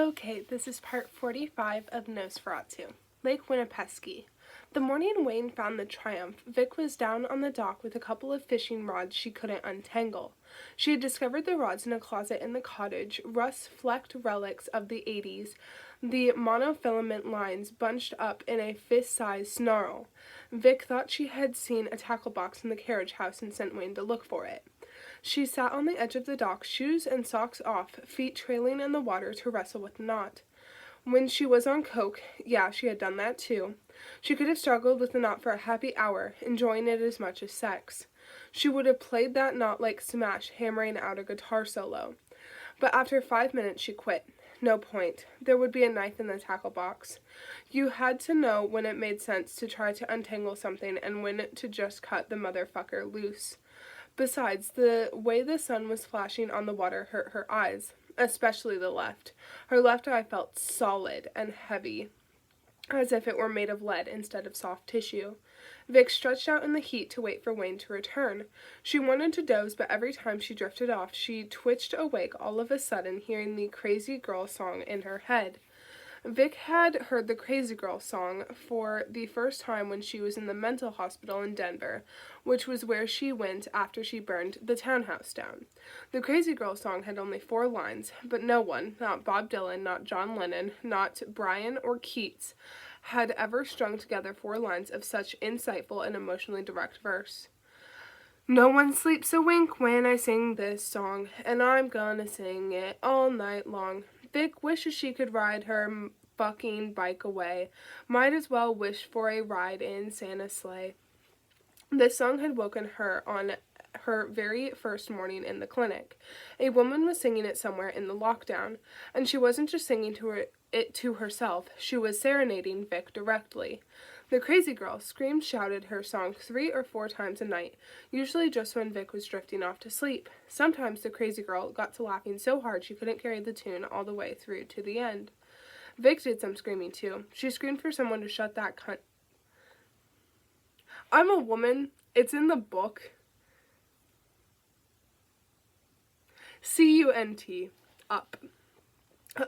Okay, this is part 45 of Nos4a2, Lake Winnipesaukee. The morning Wayne found the Triumph, Vic was down on the dock with a couple of fishing rods she couldn't untangle. She had discovered the rods in a closet in the cottage, rust-flecked relics of the 80s, the monofilament lines bunched up in a fist-sized snarl. Vic thought she had seen a tackle box in the carriage house and sent Wayne to look for it. She sat on the edge of the dock, shoes and socks off, feet trailing in the water to wrestle with the knot. When she was on coke, yeah, she had done that too, she could have struggled with the knot for a happy hour, enjoying it as much as sex. She would have played that knot like Smash, hammering out a guitar solo. But after 5 minutes, she quit. No point. There would be a knife in the tackle box. You had to know when it made sense to try to untangle something and when to just cut the motherfucker loose. Besides, the way the sun was flashing on the water hurt her eyes, especially the left. Her left eye felt solid and heavy, as if it were made of lead instead of soft tissue. Vic stretched out in the heat to wait for Wayne to return. She wanted to doze, but every time she drifted off, she twitched awake all of a sudden, hearing the Crazy Girl song in her head. Vic had heard the Crazy Girl song for the first time when she was in the mental hospital in Denver, which was where she went after she burned the townhouse down. The Crazy Girl song had only 4 lines, but no one, not Bob Dylan, not John Lennon, not Brian or Keats, had ever strung together 4 lines of such insightful and emotionally direct verse. No one sleeps a wink when I sing this song, and I'm gonna sing it all night long. Vic wishes she could ride her fucking bike away. Might as well wish for a ride in Santa's sleigh. This song had woken her on her very first morning in the clinic. A woman was singing it somewhere in the lockdown, and she wasn't just singing it to herself, she was serenading Vic directly. The Crazy Girl screamed, shouted her song 3 or 4 times a night, usually just when Vic was drifting off to sleep. Sometimes the Crazy Girl got to laughing so hard she couldn't carry the tune all the way through to the end. Vic did some screaming too. She screamed for someone to shut that cunt. I'm a woman. It's in the book. C-U-N-T. Up.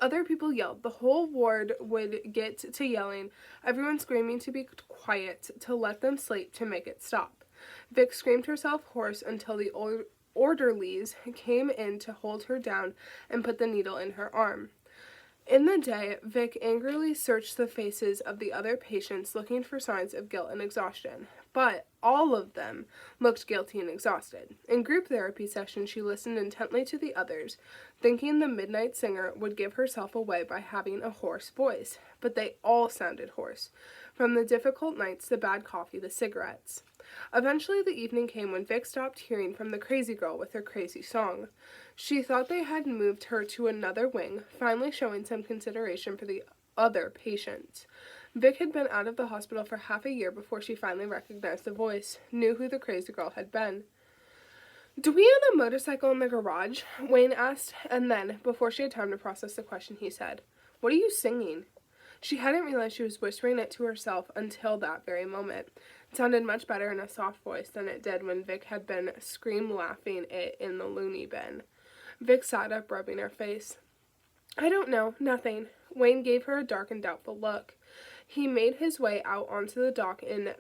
Other people yelled. The whole ward would get to yelling, everyone screaming to be quiet, to let them sleep, to make it stop. Vic screamed herself hoarse until the orderlies came in to hold her down and put the needle in her arm. In the day, Vic angrily searched the faces of the other patients looking for signs of guilt and exhaustion, but all of them looked guilty and exhausted. In group therapy sessions, she listened intently to the others, thinking the midnight singer would give herself away by having a hoarse voice, but they all sounded hoarse, from the difficult nights, the bad coffee, the cigarettes. Eventually, the evening came when Vic stopped hearing from the Crazy Girl with her crazy song. She thought they had moved her to another wing, finally showing some consideration for the other patients. Vic had been out of the hospital for half a year before she finally recognized the voice, knew who the Crazy Girl had been. "Do we own a motorcycle in the garage?" Wayne asked, and then, before she had time to process the question, he said, "What are you singing?" She hadn't realized she was whispering it to herself until that very moment. It sounded much better in a soft voice than it did when Vic had been scream-laughing it in the loony bin. Vic sat up, rubbing her face. "I don't know. Nothing." Wayne gave her a dark and doubtful look. He made his way out onto the dock in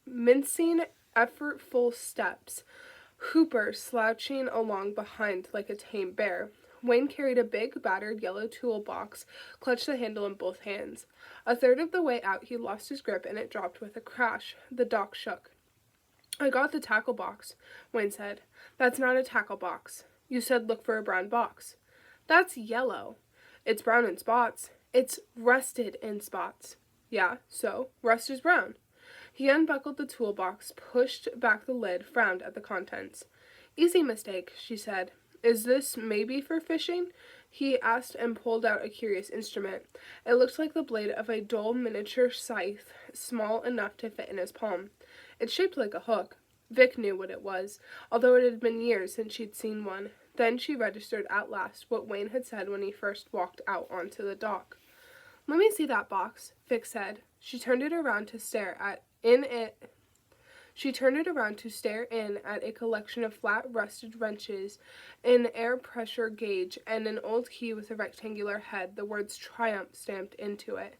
mincing, effortful steps, Hooper slouching along behind like a tame bear. Wayne carried a big, battered yellow toolbox, clutched the handle in both hands. A third of the way out, he lost his grip and it dropped with a crash. The dock shook. "I got the tackle box," Wayne said. "That's not a tackle box. You said look for a brown box." "That's yellow." "It's brown in spots." "It's rusted in spots." "Yeah, so? Rust is brown." He unbuckled the toolbox, pushed back the lid, frowned at the contents. "Easy mistake," she said. "Is this maybe for fishing?" he asked and pulled out a curious instrument. It looked like the blade of a dull miniature scythe, small enough to fit in his palm. It's shaped like a hook. Vic knew what it was, although it had been years since she'd seen one. Then she registered at last what Wayne had said when he first walked out onto the dock. "Let me see that box," Vic said. She turned it around to stare at in it. She turned it around to stare in at a collection of flat, rusted wrenches, an air pressure gauge, and an old key with a rectangular head, the words Triumph stamped into it.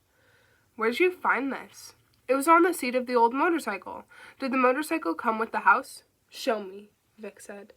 "Where'd you find this?" "It was on the seat of the old motorcycle." "Did the motorcycle come with the house?" "Show me," Vic said.